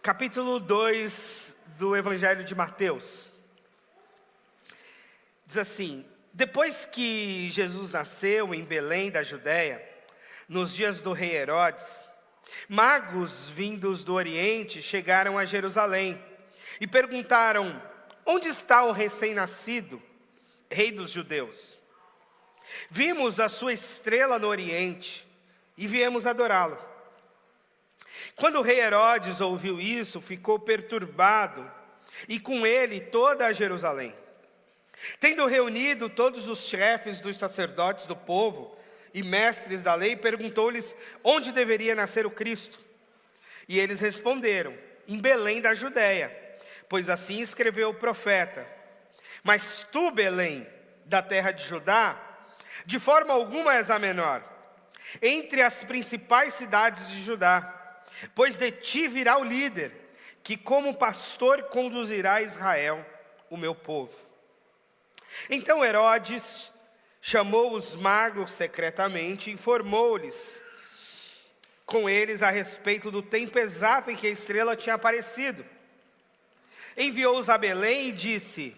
capítulo 2 do Evangelho de Mateus. Diz assim: depois que Jesus nasceu em Belém da Judéia, nos dias do rei Herodes, magos vindos do Oriente chegaram a Jerusalém e perguntaram: onde está o recém-nascido, rei dos judeus? Vimos a sua estrela no Oriente e viemos adorá-lo. Quando o rei Herodes ouviu isso, ficou perturbado, e com ele toda a Jerusalém. Tendo reunido todos os chefes dos sacerdotes do povo e mestres da lei, perguntou-lhes onde deveria nascer o Cristo. E eles responderam: em Belém da Judéia, pois assim escreveu o profeta. Mas tu, Belém, da terra de Judá, de forma alguma és a menor entre as principais cidades de Judá, pois de ti virá o líder, que como pastor conduzirá a Israel, o meu povo. Então Herodes chamou os magos secretamente e informou-lhes com eles a respeito do tempo exato em que a estrela tinha aparecido. Enviou-os a Belém e disse: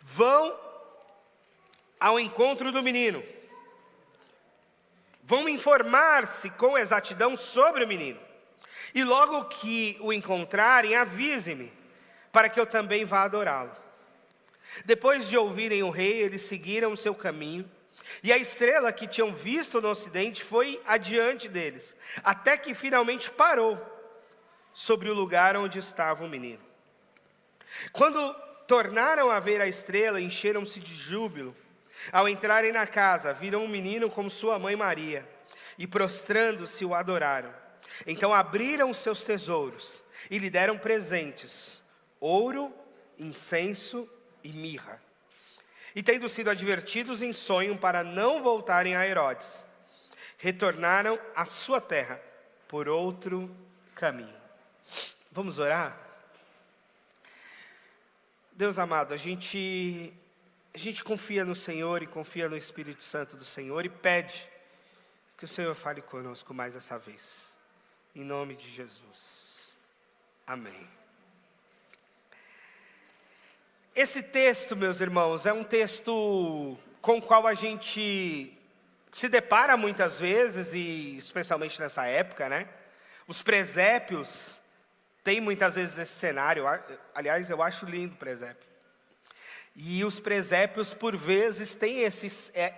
vão ao encontro do menino. Vão informar-se com exatidão sobre o menino. E logo que o encontrarem, avise-me, para que eu também vá adorá-lo. Depois de ouvirem o rei, eles seguiram o seu caminho. E a estrela que tinham visto no ocidente foi adiante deles, até que finalmente parou sobre o lugar onde estava o menino. Quando tornaram a ver a estrela, encheram-se de júbilo. Ao entrarem na casa, viram um menino com sua mãe Maria, e prostrando-se o adoraram. Então abriram os seus tesouros e lhe deram presentes: ouro, incenso e mirra. E tendo sido advertidos em sonho para não voltarem a Herodes, retornaram à sua terra por outro caminho. Vamos orar? Deus amado, a gente confia no Senhor e confia no Espírito Santo do Senhor e pede que o Senhor fale conosco mais essa vez. Em nome de Jesus. Amém. Esse texto, meus irmãos, é um texto com o qual a gente se depara muitas vezes, e especialmente nessa época, né? Os presépios têm muitas vezes esse cenário. Aliás, eu acho lindo o presépio. E os presépios, por vezes, têm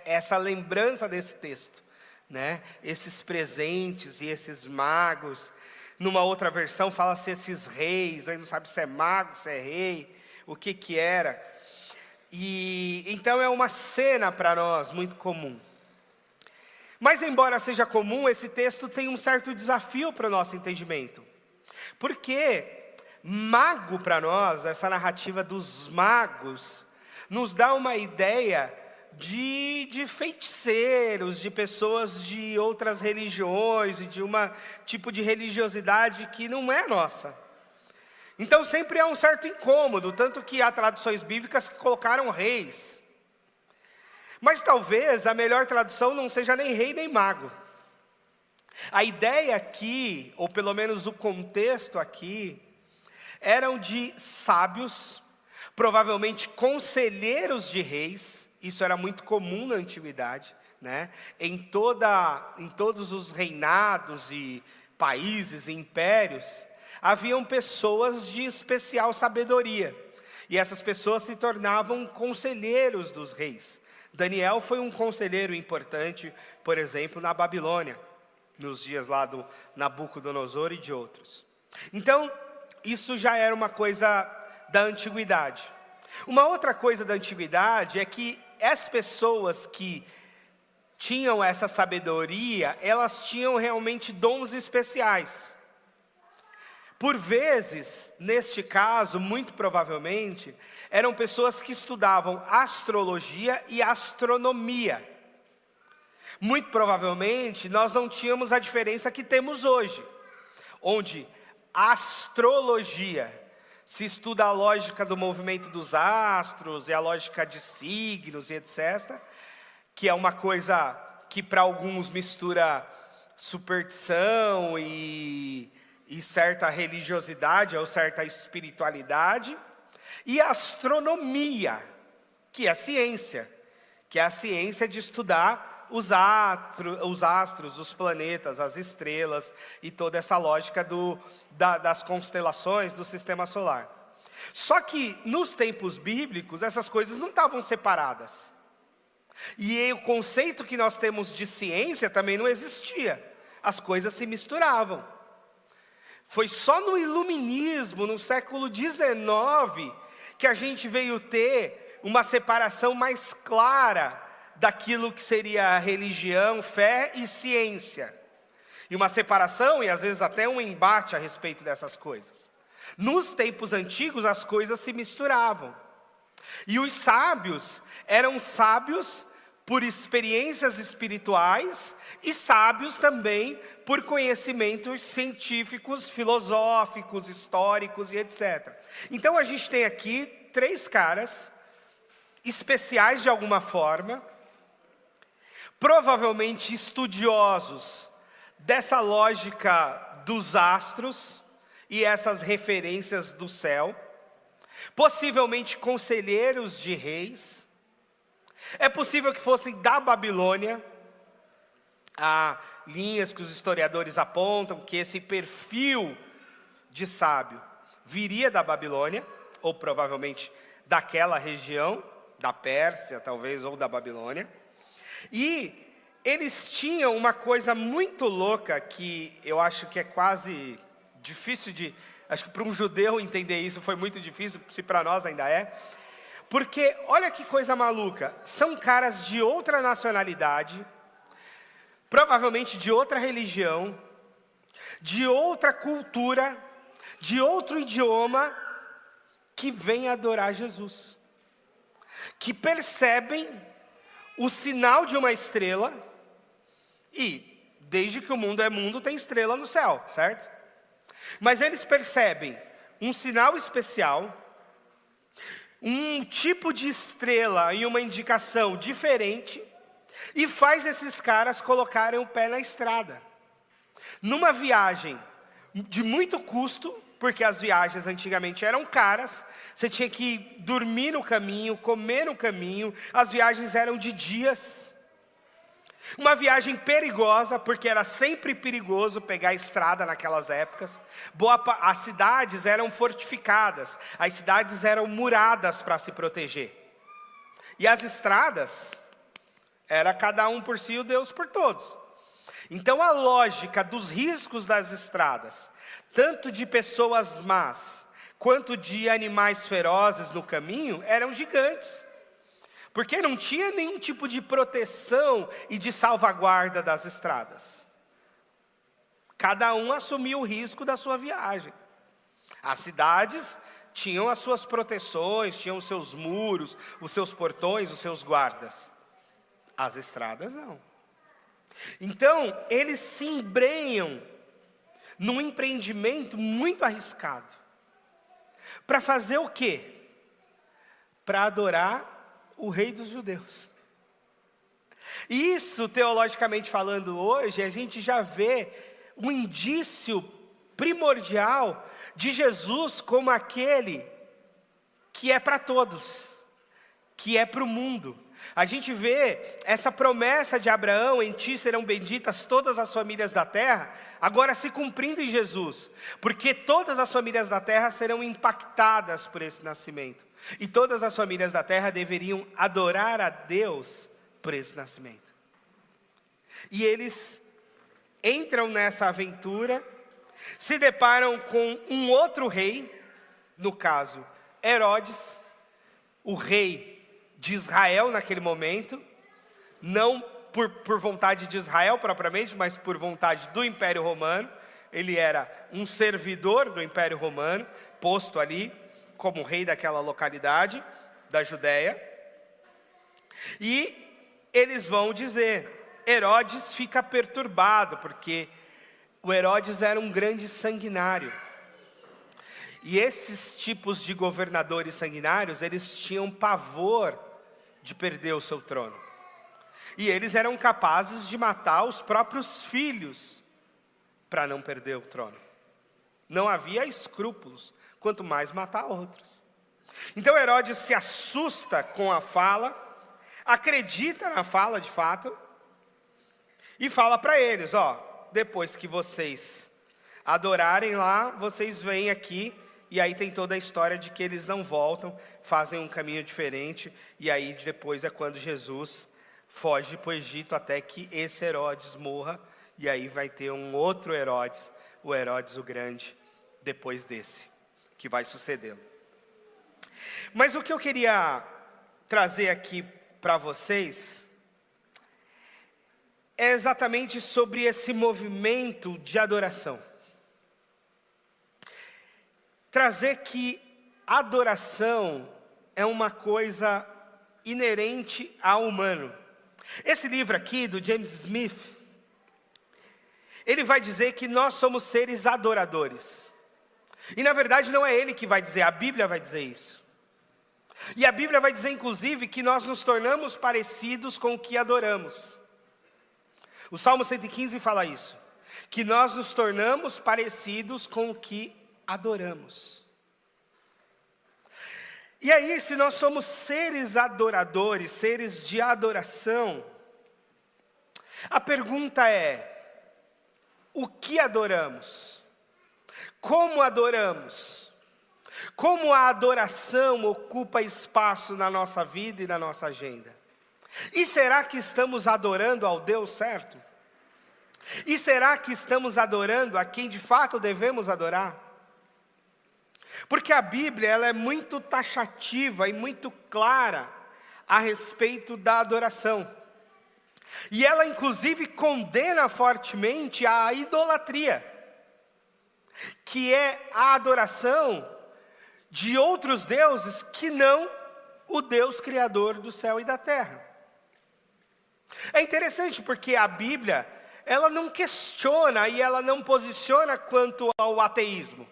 essa lembrança desse texto, né? Esses presentes e esses magos. Numa outra versão fala-se esses reis, aí não sabe se é mago, se é rei, o que era. E então é uma cena para nós muito comum. Mas embora seja comum, esse texto tem um certo desafio para o nosso entendimento. Porque mago para nós, essa narrativa dos magos, nos dá uma ideia de feiticeiros, de pessoas de outras religiões e de um tipo de religiosidade que não é nossa. Então sempre há um certo incômodo, tanto que há traduções bíblicas que colocaram reis. Mas talvez a melhor tradução não seja nem rei nem mago. A ideia aqui, ou pelo menos o contexto aqui, eram de sábios, provavelmente conselheiros de reis. Isso era muito comum na antiguidade, né? Em todos os reinados e países e impérios, haviam pessoas de especial sabedoria. E essas pessoas se tornavam conselheiros dos reis. Daniel foi um conselheiro importante, por exemplo, na Babilônia, nos dias lá do Nabucodonosor e de outros. Então, isso já era uma coisa da antiguidade. Uma outra coisa da antiguidade é que as pessoas que tinham essa sabedoria, elas tinham realmente dons especiais. Por vezes, neste caso, muito provavelmente, eram pessoas que estudavam astrologia e astronomia. Muito provavelmente, nós não tínhamos a diferença que temos hoje, onde a astrologia se estuda a lógica do movimento dos astros e a lógica de signos e etc., que é uma coisa que para alguns mistura superstição e certa religiosidade ou certa espiritualidade, e a astronomia, que é a ciência, de estudar os astros, os planetas, as estrelas e toda essa lógica das constelações do sistema solar. Só que nos tempos bíblicos essas coisas não estavam separadas. E o conceito que nós temos de ciência também não existia. As coisas se misturavam. Foi só no iluminismo, no século XIX, que a gente veio ter uma separação mais clara daquilo que seria a religião, fé e ciência. E uma separação e às vezes até um embate a respeito dessas coisas. Nos tempos antigos as coisas se misturavam. E os sábios eram sábios por experiências espirituais e sábios também por conhecimentos científicos, filosóficos, históricos e etc. Então a gente tem aqui 3 caras especiais de alguma forma, provavelmente estudiosos dessa lógica dos astros e essas referências do céu, possivelmente conselheiros de reis. É possível que fossem da Babilônia. Há linhas que os historiadores apontam que esse perfil de sábio viria da Babilônia, ou provavelmente daquela região, da Pérsia talvez, ou da Babilônia. E eles tinham uma coisa muito louca, que eu acho que é quase difícil acho que para um judeu entender isso foi muito difícil, se para nós ainda é. Porque, olha que coisa maluca, são caras de outra nacionalidade, provavelmente de outra religião, de outra cultura, de outro idioma, que vêm adorar Jesus. Que percebem o sinal de uma estrela, e desde que o mundo é mundo, tem estrela no céu, certo? Mas eles percebem um sinal especial, um tipo de estrela e uma indicação diferente, e faz esses caras colocarem o pé na estrada. Numa viagem de muito custo, porque as viagens antigamente eram caras, você tinha que dormir no caminho, comer no caminho, as viagens eram de dias. Uma viagem perigosa, porque era sempre perigoso pegar a estrada naquelas épocas. As cidades eram fortificadas, as cidades eram muradas para se proteger. E as estradas, era cada um por si e o Deus por todos. Então a lógica dos riscos das estradas, tanto de pessoas más, quanto de animais ferozes no caminho, eram gigantes. Porque não tinha nenhum tipo de proteção e de salvaguarda das estradas. Cada um assumia o risco da sua viagem. As cidades tinham as suas proteções, tinham os seus muros, os seus portões, os seus guardas. As estradas não. Então, eles se embrenham num empreendimento muito arriscado. Para fazer o quê? Para adorar o rei dos judeus. Isso, teologicamente falando hoje, a gente já vê um indício primordial de Jesus como aquele que é para todos, que é para o mundo. A gente vê essa promessa de Abraão: em ti serão benditas todas as famílias da terra, agora se cumprindo em Jesus, porque todas as famílias da terra serão impactadas por esse nascimento. E todas as famílias da terra deveriam adorar a Deus por esse nascimento. E eles entram nessa aventura, se deparam com um outro rei, no caso Herodes, o rei de Israel naquele momento, não por vontade de Israel propriamente, mas por vontade do Império Romano. Ele era um servidor do Império Romano, posto ali como rei daquela localidade da Judéia. E eles vão dizer, Herodes fica perturbado, porque o Herodes era um grande sanguinário. E esses tipos de governadores sanguinários, eles tinham pavor de perder o seu trono. E eles eram capazes de matar os próprios filhos para não perder o trono. não havia escrúpulos, quanto mais matar outros. Então Herodes se assusta com a fala, acredita na fala de fato, e fala para eles, depois que vocês adorarem lá, vocês vêm aqui, e aí tem toda a história de que eles não voltam, fazem um caminho diferente, e aí depois é quando Jesus foge para o Egito até que esse Herodes morra, e aí vai ter um outro Herodes, o Herodes o Grande, depois desse, que vai sucedê-lo. Mas o que eu queria trazer aqui para vocês é exatamente sobre esse movimento de adoração. Trazer que adoração é uma coisa inerente ao humano. Esse livro aqui, do James Smith, ele vai dizer que nós somos seres adoradores. E na verdade não é ele que vai dizer, a Bíblia vai dizer isso. E a Bíblia vai dizer inclusive que nós nos tornamos parecidos com o que adoramos. O Salmo 115 fala isso, que nós nos tornamos parecidos com o que adoramos. E aí, se nós somos seres adoradores, seres de adoração, a pergunta é, o que adoramos? Como adoramos? Como a adoração ocupa espaço na nossa vida e na nossa agenda? E será que estamos adorando ao Deus certo? E será que estamos adorando a quem de fato devemos adorar? Porque a Bíblia ela é muito taxativa e muito clara a respeito da adoração. E ela inclusive condena fortemente a idolatria, que é a adoração de outros deuses que não o Deus criador do céu e da terra. É interessante porque a Bíblia, ela não questiona e ela não posiciona quanto ao ateísmo.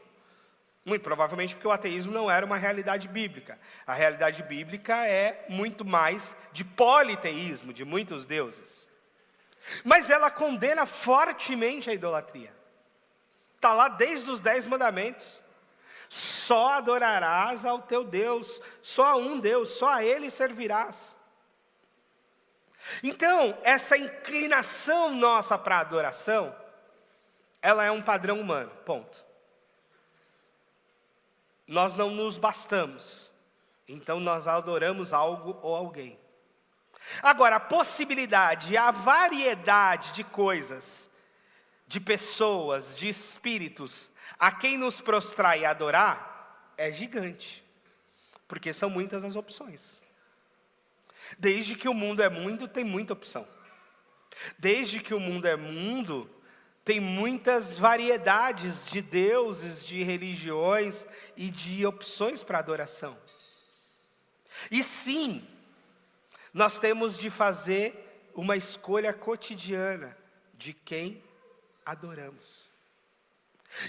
Muito provavelmente porque o ateísmo não era uma realidade bíblica. A realidade bíblica é muito mais de politeísmo, de muitos deuses. Mas ela condena fortemente a idolatria. Está lá desde os 10 mandamentos. Só adorarás ao teu Deus, só a um Deus, só a Ele servirás. Então, essa inclinação nossa para a adoração, ela é um padrão humano, ponto. Nós não nos bastamos, então nós adoramos algo ou alguém. Agora, a possibilidade, a variedade de coisas, de pessoas, de espíritos, a quem nos prostrar e adorar, é gigante, porque são muitas as opções. Desde que o mundo é mundo, tem muita opção. Desde que o mundo é mundo, tem muitas variedades de deuses, de religiões e de opções para adoração. E sim, nós temos de fazer uma escolha cotidiana de quem adoramos.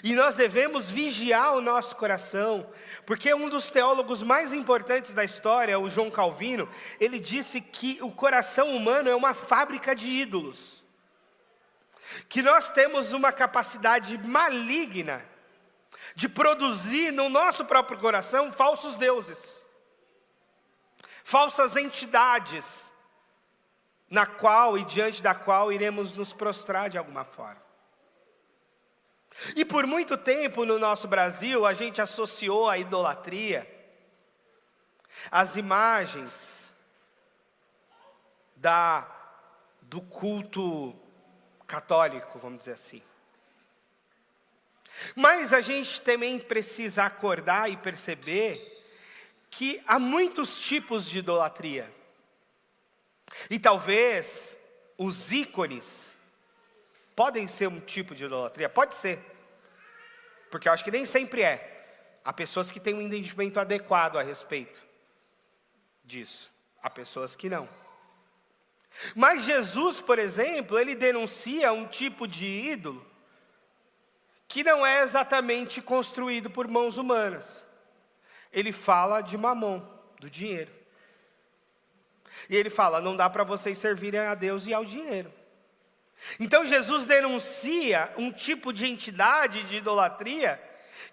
E nós devemos vigiar o nosso coração, porque um dos teólogos mais importantes da história, o João Calvino, ele disse que o coração humano é uma fábrica de ídolos. Que nós temos uma capacidade maligna de produzir no nosso próprio coração falsos deuses, falsas entidades, na qual e diante da qual iremos nos prostrar de alguma forma. E por muito tempo no nosso Brasil, a gente associou a idolatria às imagens do culto católico, vamos dizer assim. Mas a gente também precisa acordar e perceber que há muitos tipos de idolatria. E talvez os ícones podem ser um tipo de idolatria, pode ser. Porque eu acho que nem sempre é. Há pessoas que têm um entendimento adequado a respeito disso. Há pessoas que não. Mas Jesus, por exemplo, ele denuncia um tipo de ídolo que não é exatamente construído por mãos humanas. Ele fala de mamon, do dinheiro. E ele fala, não dá para vocês servirem a Deus e ao dinheiro. Então Jesus denuncia um tipo de entidade de idolatria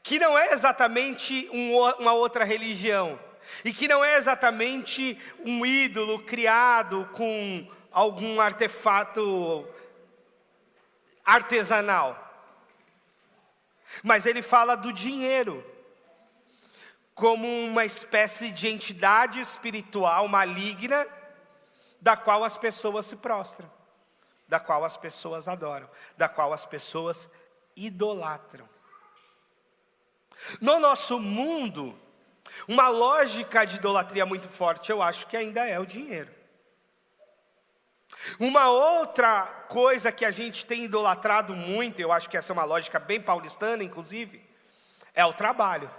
que não é exatamente uma outra religião, e que não é exatamente um ídolo criado com algum artefato artesanal. Mas ele fala do dinheiro como uma espécie de entidade espiritual maligna, da qual as pessoas se prostram, da qual as pessoas adoram, da qual as pessoas idolatram. No nosso mundo, uma lógica de idolatria muito forte, eu acho que ainda é o dinheiro. Uma outra coisa que a gente tem idolatrado muito, eu acho que essa é uma lógica bem paulistana, inclusive, é o trabalho.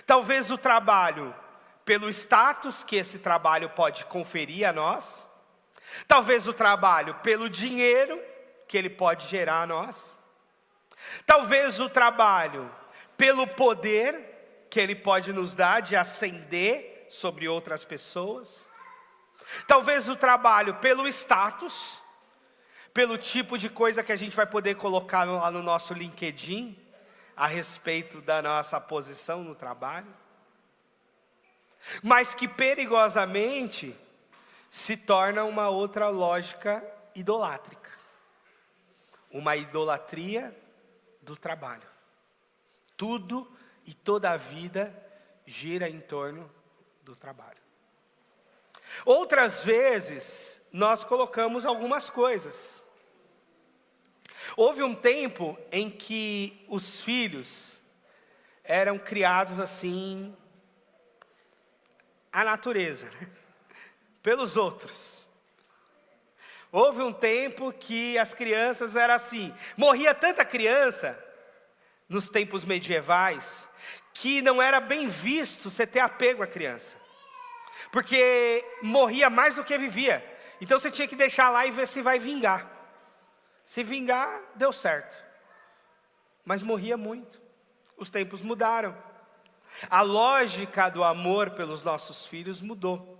Talvez o trabalho pelo status que esse trabalho pode conferir a nós, talvez o trabalho pelo dinheiro que ele pode gerar a nós, talvez o trabalho pelo poder que ele pode nos dar de ascender sobre outras pessoas, talvez o trabalho pelo status, pelo tipo de coisa que a gente vai poder colocar lá no nosso LinkedIn, a respeito da nossa posição no trabalho, mas que perigosamente se torna uma outra lógica idolátrica, uma idolatria do trabalho. Tudo e toda a vida gira em torno do trabalho. Outras vezes, nós colocamos algumas coisas. Houve um tempo em que os filhos eram criados assim, à natureza, né? Pelos outros. Houve um tempo que as crianças eram assim, morria tanta criança, nos tempos medievais, que não era bem visto você ter apego à criança, porque morria mais do que vivia, então você tinha que deixar lá e ver se vai vingar. Se vingar, deu certo, mas morria muito. Os tempos mudaram, a lógica do amor pelos nossos filhos mudou,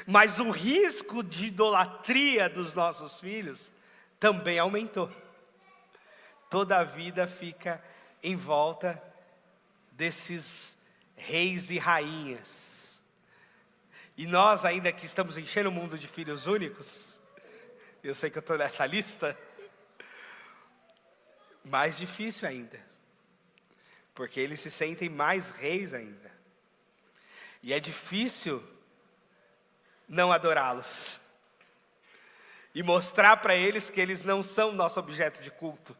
mas o risco de idolatria dos nossos filhos também aumentou. Toda a vida fica em volta desses reis e rainhas, e nós ainda que estamos enchendo o mundo de filhos únicos, eu sei que eu estou nessa lista, mais difícil ainda, porque eles se sentem mais reis ainda, e é difícil não adorá-los, e mostrar para eles que eles não são nosso objeto de culto,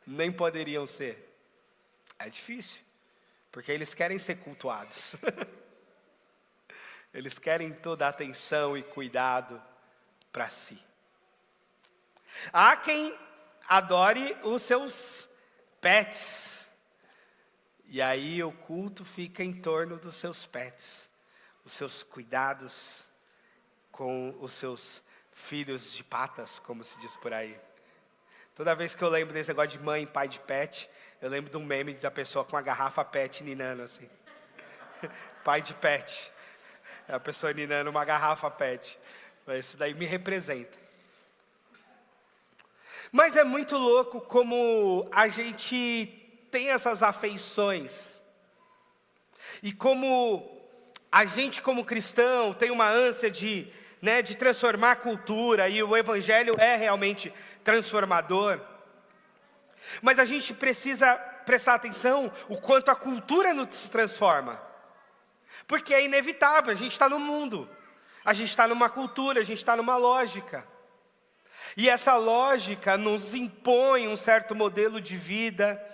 nem poderiam ser. É difícil, porque eles querem ser cultuados, eles querem toda a atenção e cuidado para si. Há quem adore os seus pets, e aí o culto fica em torno dos seus pets, os seus cuidados com os seus filhos de patas, como se diz por aí. Toda vez que eu lembro desse negócio de mãe e pai de pet, eu lembro de um meme da pessoa com a garrafa pet ninando assim. Pai de pet, é a pessoa ninando uma garrafa pet. Isso daí me representa. Mas é muito louco como a gente tem essas afeições, e como a gente como cristão tem uma ânsia de transformar a cultura, e o evangelho é realmente transformador, mas a gente precisa prestar atenção o quanto a cultura nos transforma, porque é inevitável, a gente está no mundo, a gente está numa cultura, a gente está numa lógica, e essa lógica nos impõe um certo modelo de vida,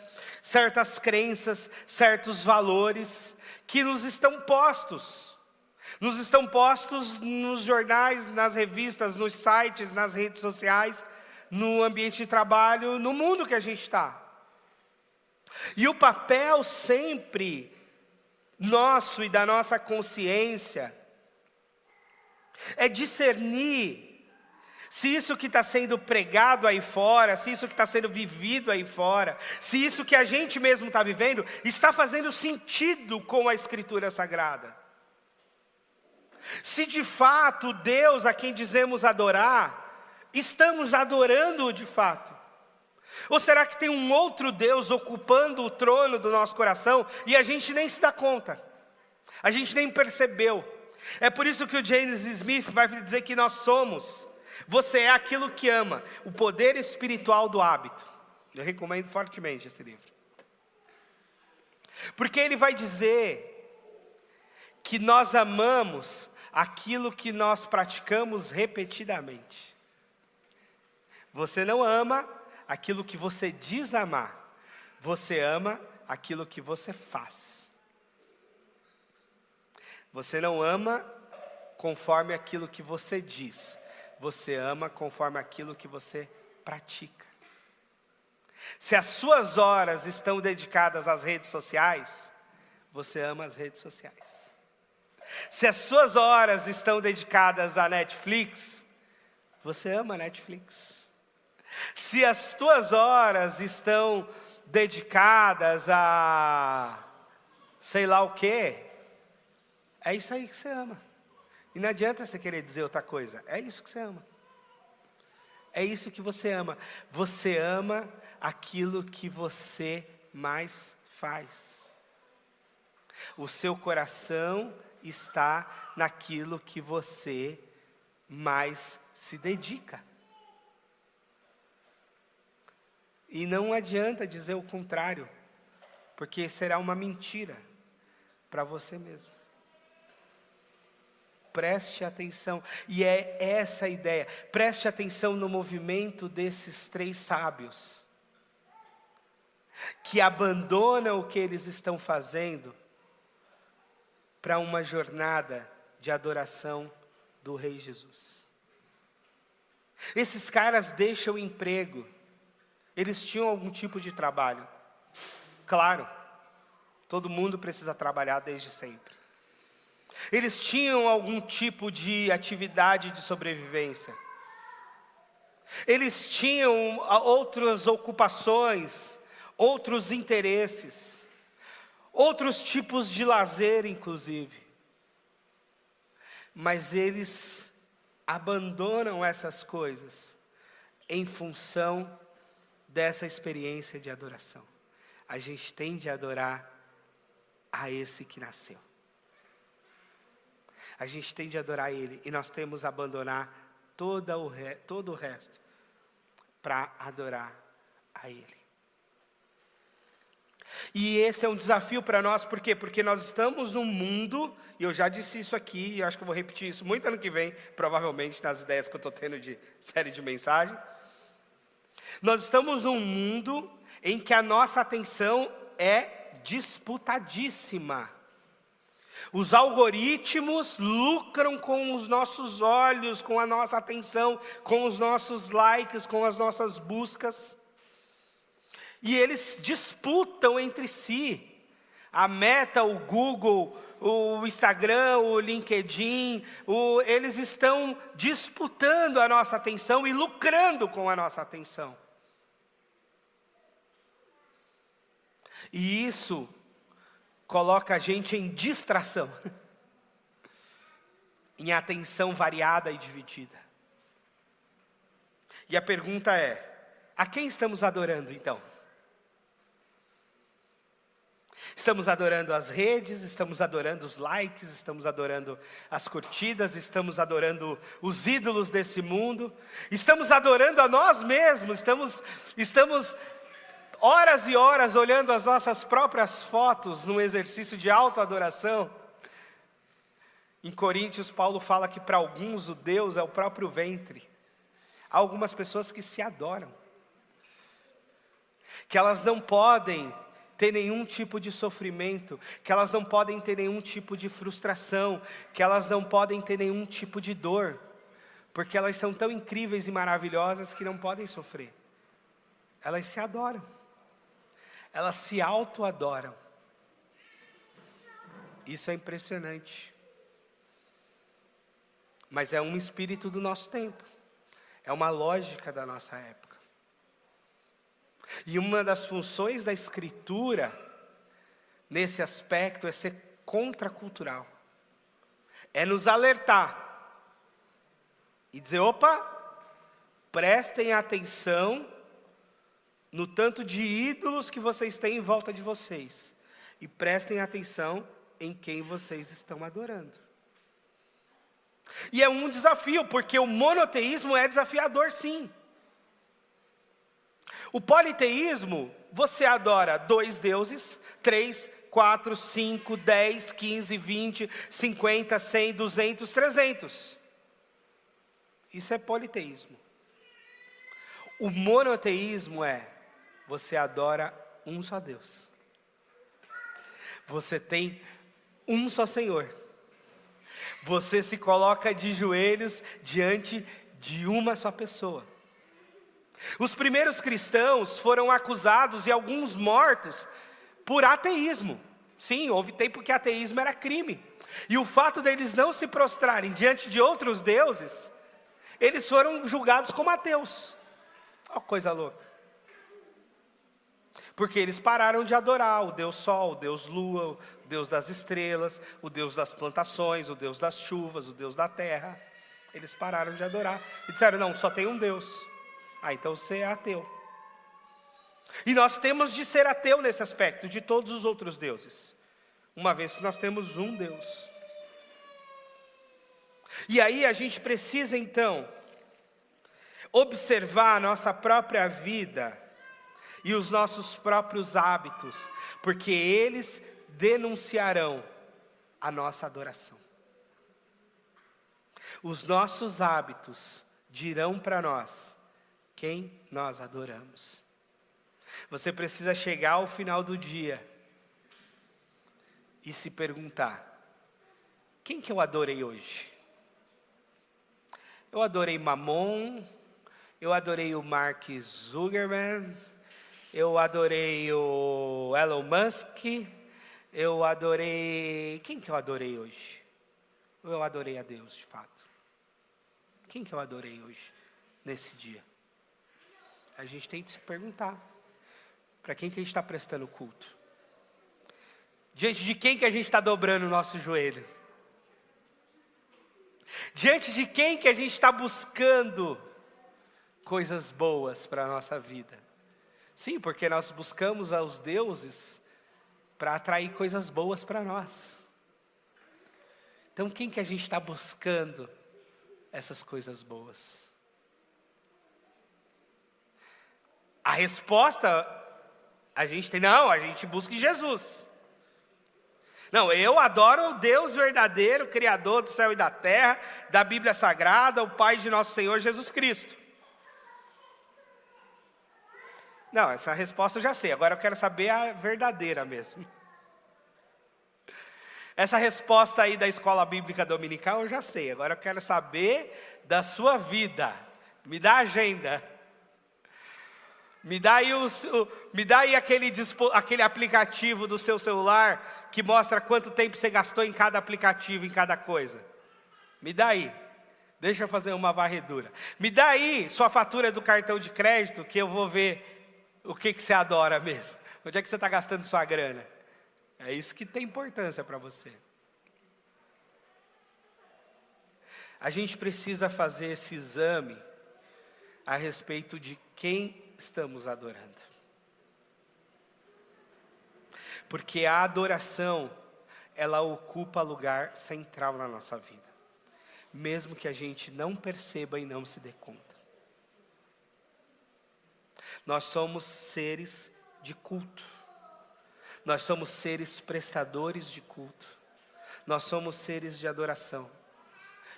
certas crenças, certos valores que nos estão postos nos jornais, nas revistas, nos sites, nas redes sociais, no ambiente de trabalho, no mundo que a gente está. E o papel sempre nosso e da nossa consciência é discernir se isso que está sendo pregado aí fora, se isso que está sendo vivido aí fora, se isso que a gente mesmo está vivendo, está fazendo sentido com a Escritura Sagrada. Se de fato Deus a quem dizemos adorar, estamos adorando-o de fato. Ou será que tem um outro Deus ocupando o trono do nosso coração e a gente nem se dá conta? A gente nem percebeu. É por isso que o James Smith vai dizer que nós somos, você é aquilo que ama, o poder espiritual do hábito. Eu recomendo fortemente esse livro. Porque ele vai dizer que nós amamos aquilo que nós praticamos repetidamente. Você não ama aquilo que você diz amar, você ama aquilo que você faz. Você não ama conforme aquilo que você diz, você ama conforme aquilo que você pratica. Se as suas horas estão dedicadas às redes sociais, você ama as redes sociais. Se as suas horas estão dedicadas à Netflix, você ama a Netflix. Se as tuas horas estão dedicadas a sei lá o quê, é isso aí que você ama. E não adianta você querer dizer outra coisa, é isso que você ama. É isso que você ama. Você ama aquilo que você mais faz. O seu coração está naquilo que você mais se dedica. E não adianta dizer o contrário, porque será uma mentira para você mesmo. Preste atenção, e é essa a ideia. Preste atenção no movimento desses 3 sábios, que abandonam o que eles estão fazendo para uma jornada de adoração do Rei Jesus. Esses caras deixam o emprego, eles tinham algum tipo de trabalho. Claro, todo mundo precisa trabalhar desde sempre. Eles tinham algum tipo de atividade de sobrevivência. Eles tinham outras ocupações, outros interesses, outros tipos de lazer, inclusive. Mas eles abandonam essas coisas em função dessa experiência de adoração. A gente tem de adorar a esse que nasceu. A gente tem de adorar Ele, e nós temos de abandonar todo o resto para adorar a Ele. E esse é um desafio para nós, por quê? Porque nós estamos num mundo, e eu já disse isso aqui, e eu acho que eu vou repetir isso muito ano que vem, provavelmente nas ideias que eu estou tendo de série de mensagem. Nós estamos num mundo em que a nossa atenção é disputadíssima. Os algoritmos lucram com os nossos olhos, com a nossa atenção, com os nossos likes, com as nossas buscas. E eles disputam entre si. A Meta, o Google, o Instagram, o LinkedIn, eles estão disputando a nossa atenção e lucrando com a nossa atenção. E isso coloca a gente em distração, em atenção variada e dividida. E a pergunta é: a quem estamos adorando então? Estamos adorando as redes, estamos adorando os likes, estamos adorando as curtidas, estamos adorando os ídolos desse mundo, estamos adorando a nós mesmos, estamos horas e horas olhando as nossas próprias fotos num exercício de autoadoração. Em Coríntios, Paulo fala que para alguns o Deus é o próprio ventre. Há algumas pessoas que se adoram, que elas não podem ter nenhum tipo de sofrimento, que elas não podem ter nenhum tipo de frustração, que elas não podem ter nenhum tipo de dor, porque elas são tão incríveis e maravilhosas que não podem sofrer. Elas se adoram. Elas se auto-adoram. Isso é impressionante. Mas é um espírito do nosso tempo. É uma lógica da nossa época. E uma das funções da Escritura, nesse aspecto, é ser contracultural. É nos alertar. E dizer, opa, prestem atenção no tanto de ídolos que vocês têm em volta de vocês. E prestem atenção em quem vocês estão adorando. E é um desafio, porque o monoteísmo é desafiador, sim. O politeísmo, você adora 2 deuses, 3, 4, 5, 10, 15, 20, 50, 100, 200, 300. Isso é politeísmo. O monoteísmo é, você adora um só Deus. Você tem um só Senhor. Você se coloca de joelhos diante de uma só pessoa. Os primeiros cristãos foram acusados e alguns mortos por ateísmo. Sim, houve tempo que ateísmo era crime. E o fato deles não se prostrarem diante de outros deuses, eles foram julgados como ateus. Olha que coisa louca. Porque eles pararam de adorar o Deus Sol, o Deus Lua, o Deus das estrelas, o Deus das plantações, o Deus das chuvas, o Deus da terra. Eles pararam de adorar. E disseram, não, só tem um Deus. Então você é ateu. E nós temos de ser ateu nesse aspecto, de todos os outros deuses. Uma vez que nós temos um Deus. E aí a gente precisa então observar a nossa própria vida e os nossos próprios hábitos, porque eles denunciarão a nossa adoração. Os nossos hábitos dirão para nós quem nós adoramos. Você precisa chegar ao final do dia e se perguntar: quem que eu adorei hoje? Eu adorei Mamon, eu adorei o Mark Zuckerberg, eu adorei o Elon Musk, eu adorei... Quem que eu adorei hoje? Eu adorei a Deus, de fato. Quem que eu adorei hoje, nesse dia? A gente tem que se perguntar. Para quem que a gente está prestando culto? Diante de quem que a gente está dobrando o nosso joelho? Diante de quem que a gente está buscando coisas boas para a nossa vida? Sim, porque nós buscamos aos deuses para atrair coisas boas para nós. Então quem que a gente está buscando essas coisas boas? A resposta a gente tem, não, a gente busca em Jesus. Não, eu adoro o Deus verdadeiro, Criador do céu e da terra, da Bíblia Sagrada, o Pai de nosso Senhor Jesus Cristo. Não, essa resposta eu já sei, agora eu quero saber a verdadeira mesmo. Essa resposta aí da escola bíblica dominical eu já sei, agora eu quero saber da sua vida. Me dá a agenda. Me dá aí aquele aplicativo do seu celular que mostra quanto tempo você gastou em cada aplicativo, em cada coisa. Me dá aí. Deixa eu fazer uma varredura. Me dá aí sua fatura do cartão de crédito que eu vou ver o que você adora mesmo. Onde é que você está gastando sua grana? É isso que tem importância para você. A gente precisa fazer esse exame a respeito de quem estamos adorando. Porque a adoração, ela ocupa lugar central na nossa vida. Mesmo que a gente não perceba e não se dê conta. Nós somos seres de culto. Nós somos seres prestadores de culto. Nós somos seres de adoração.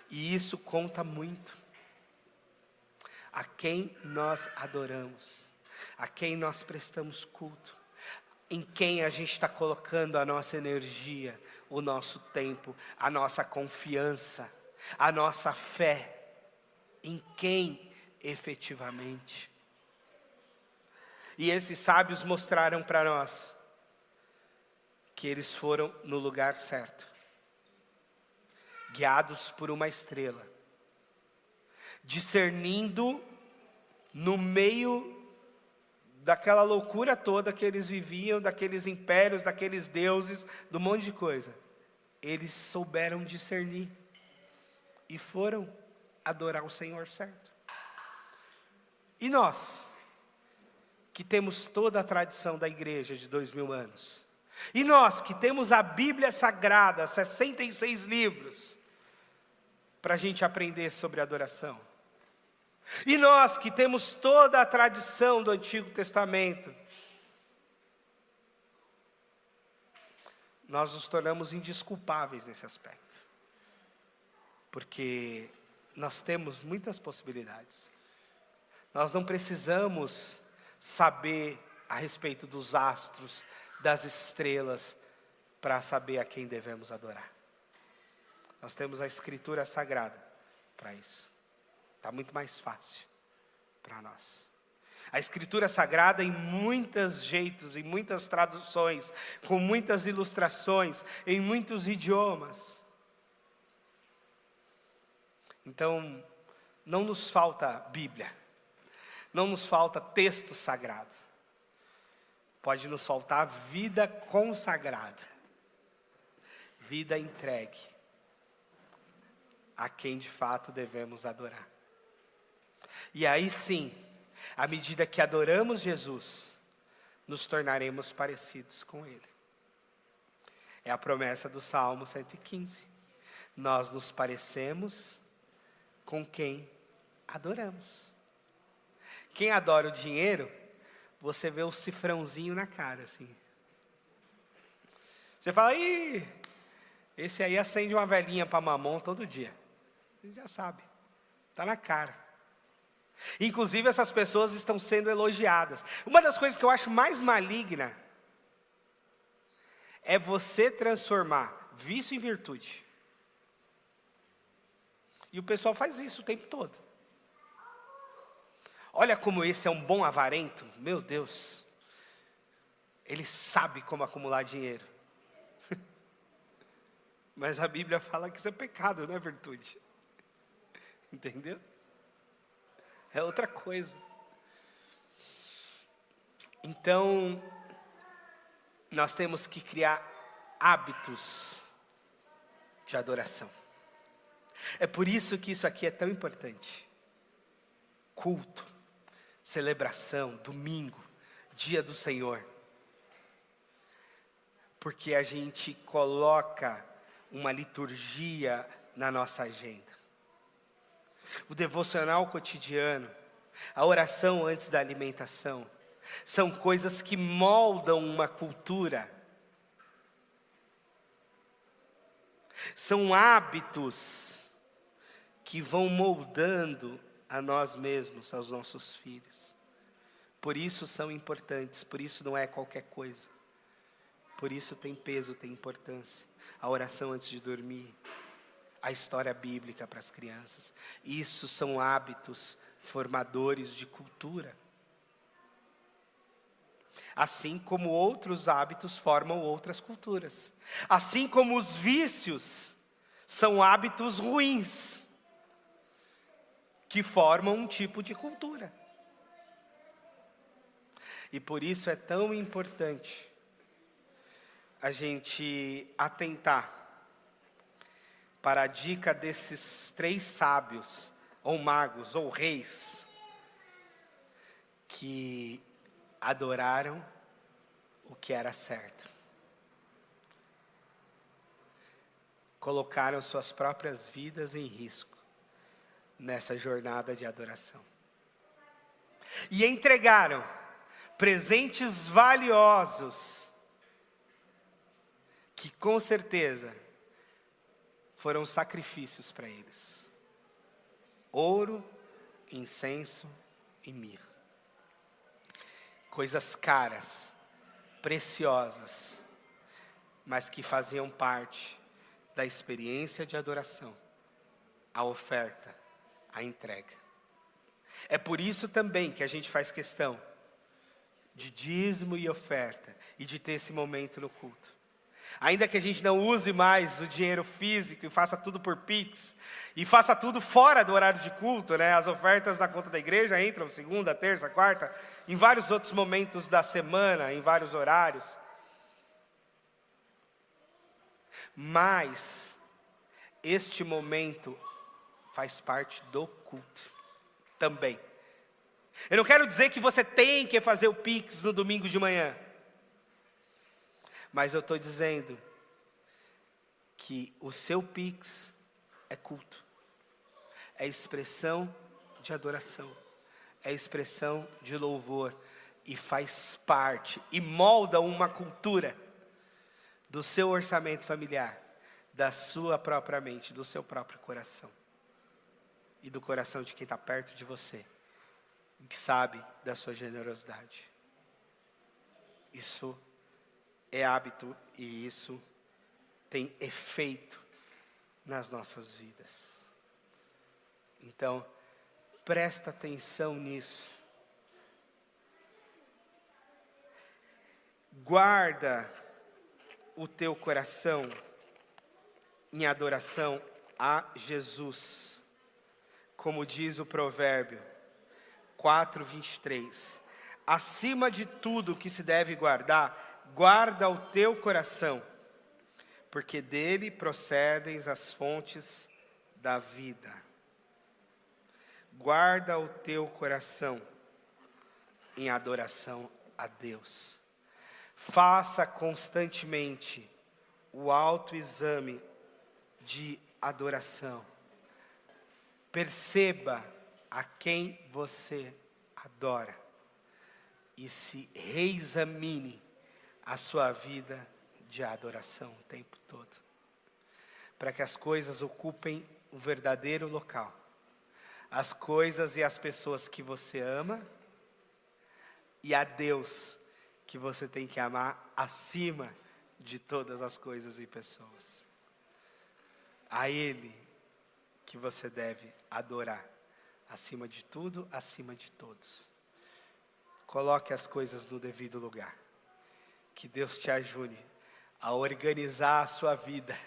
E isso conta muito. A quem nós adoramos, a quem nós prestamos culto, em quem a gente está colocando a nossa energia, o nosso tempo, a nossa confiança, a nossa fé, em quem efetivamente. E esses sábios mostraram para nós que eles foram no lugar certo, guiados por uma estrela, discernindo no meio daquela loucura toda que eles viviam, daqueles impérios, daqueles deuses, do monte de coisa. Eles souberam discernir e foram adorar o Senhor certo. E nós? que temos toda a tradição da igreja de 2000 anos, e nós que temos a Bíblia Sagrada, 66 livros, para a gente aprender sobre adoração, e nós que temos toda a tradição do Antigo Testamento, nós nos tornamos indesculpáveis nesse aspecto, porque nós temos muitas possibilidades. Nós não precisamos saber a respeito dos astros, das estrelas, para saber a quem devemos adorar. Nós temos a Escritura Sagrada para isso. Está muito mais fácil para nós. A Escritura Sagrada em muitos jeitos, em muitas traduções, com muitas ilustrações, em muitos idiomas. Então, não nos falta Bíblia, não nos falta texto sagrado. Pode nos faltar vida consagrada, vida entregue a quem de fato devemos adorar. E aí sim, à medida que adoramos Jesus, nos tornaremos parecidos com Ele. É a promessa do Salmo 115. Nós nos parecemos com quem adoramos. Quem adora o dinheiro, você vê o cifrãozinho na cara, assim. Você fala, ih, esse aí acende uma velhinha para mamão todo dia. Você já sabe, está na cara. Inclusive essas pessoas estão sendo elogiadas. Uma das coisas que eu acho mais maligna é você transformar vício em virtude. E o pessoal faz isso o tempo todo. Olha como esse é um bom avarento, meu Deus. Ele sabe como acumular dinheiro. Mas a Bíblia fala que isso é pecado, não é virtude. Entendeu? É outra coisa. Então, nós temos que criar hábitos de adoração. É por isso que isso aqui é tão importante. Culto, celebração, domingo, dia do Senhor. Porque a gente coloca uma liturgia na nossa agenda. O devocional cotidiano, a oração antes da alimentação, são coisas que moldam uma cultura. São hábitos que vão moldando a nós mesmos, aos nossos filhos. Por isso são importantes, por isso não é qualquer coisa. Por isso tem peso, tem importância. A oração antes de dormir, a história bíblica para as crianças. Isso são hábitos formadores de cultura. Assim como outros hábitos formam outras culturas. Assim como os vícios são hábitos ruins, que formam um tipo de cultura. E por isso é tão importante a gente atentar para a dica desses 3 sábios, ou magos, ou reis, que adoraram o que era certo. Colocaram suas próprias vidas em risco nessa jornada de adoração. E entregaram presentes valiosos, que com certeza foram sacrifícios para eles. Ouro, incenso e mirra. Coisas caras, preciosas, mas que faziam parte da experiência de adoração, a oferta, a entrega. É por isso também que a gente faz questão de dízimo e oferta e de ter esse momento no culto. Ainda que a gente não use mais o dinheiro físico e faça tudo por Pix, e faça tudo fora do horário de culto, né? As ofertas na conta da igreja entram segunda, terça, quarta, em vários outros momentos da semana, em vários horários. Mas este momento faz parte do culto também. Eu não quero dizer que você tem que fazer o Pix no domingo de manhã. Mas eu estou dizendo que o seu Pix é culto. É expressão de adoração. É expressão de louvor. E faz parte, e molda uma cultura do seu orçamento familiar, da sua própria mente, do seu próprio coração. E do coração de quem está perto de você, que sabe da sua generosidade. Isso é hábito e isso tem efeito nas nossas vidas. Então, presta atenção nisso. Guarda o teu coração em adoração a Jesus, como diz o provérbio 4:23. Acima de tudo que se deve guardar, guarda o teu coração, porque dele procedem as fontes da vida. Guarda o teu coração em adoração a Deus. Faça constantemente o autoexame de adoração. Perceba a quem você adora e se reexamine a sua vida de adoração o tempo todo, para que as coisas ocupem o verdadeiro local. As coisas e as pessoas que você ama e a Deus que você tem que amar acima de todas as coisas e pessoas. A Ele que você deve adorar, acima de tudo, acima de todos. Coloque as coisas no devido lugar. Que Deus te ajude a organizar a sua vida,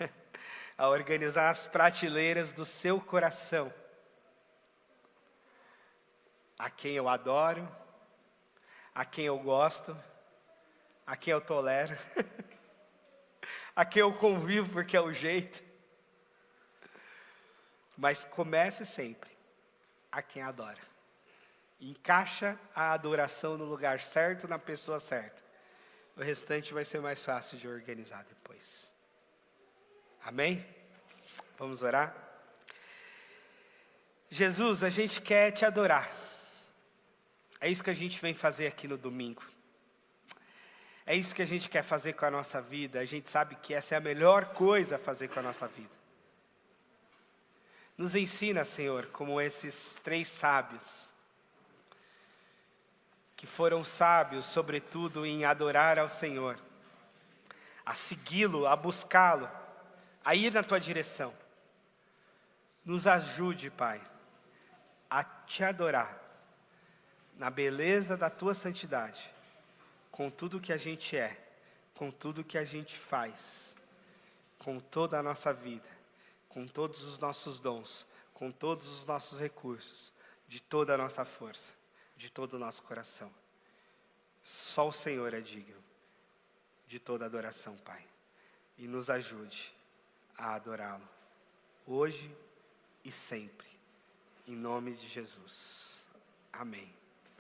a organizar as prateleiras do seu coração. A quem eu adoro, a quem eu gosto, a quem eu tolero, a quem eu convivo porque é o jeito. Mas comece sempre a quem adora. Encaixa a adoração no lugar certo, na pessoa certa. O restante vai ser mais fácil de organizar depois. Amém? Vamos orar? Jesus, a gente quer te adorar. É isso que a gente vem fazer aqui no domingo. É isso que a gente quer fazer com a nossa vida. A gente sabe que essa é a melhor coisa a fazer com a nossa vida. Nos ensina, Senhor, como esses 3 sábios, que foram sábios, sobretudo, em adorar ao Senhor, a segui-lo, a buscá-lo, a ir na tua direção. Nos ajude, Pai, a te adorar, na beleza da tua santidade, com tudo que a gente é, com tudo que a gente faz, com toda a nossa vida, com todos os nossos dons, com todos os nossos recursos, de toda a nossa força, de todo o nosso coração. Só o Senhor é digno de toda adoração, Pai. E nos ajude a adorá-lo, hoje e sempre. Em nome de Jesus. Amém.